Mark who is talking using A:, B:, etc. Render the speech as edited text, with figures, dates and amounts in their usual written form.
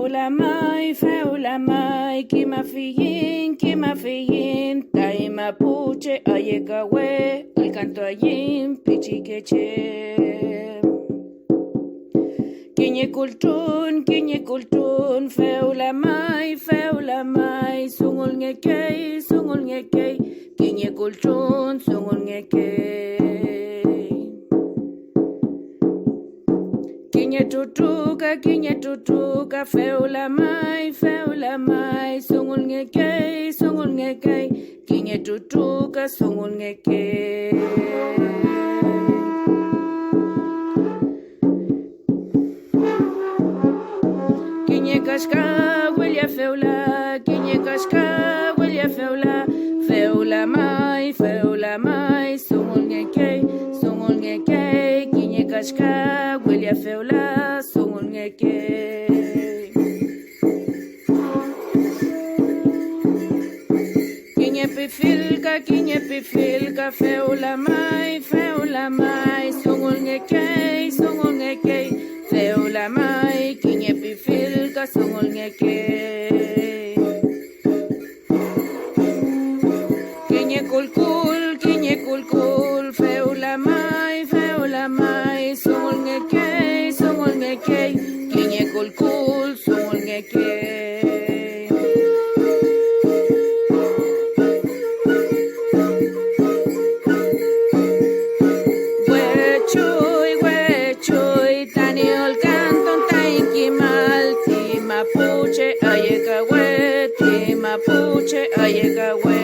A: la mai, que ma fiyin, tai mapuche, ayekawe, el canto allin, pichiqueche. Kinye kultun, la mai, sungul ngekei, kinye kultun, sungul ngekei. Kinye tutuka, la mai, sungul ngekei, kinye tutuka, sungul ngekei. Kinye kashka, huele a feula mai, sungul ngekei, kinye kashka, huele a feula, sungul ngekei. Kinye pifilka, feula mai, sungul ngekei, feula mai, kinye pifilka, sungul ngekei. Kinye kulkul, feula mai, sungul ngekei, kinye kulkul, sungul ngekei. Huechuy, taniol canton taikimal, ti mapuche, ayekawe,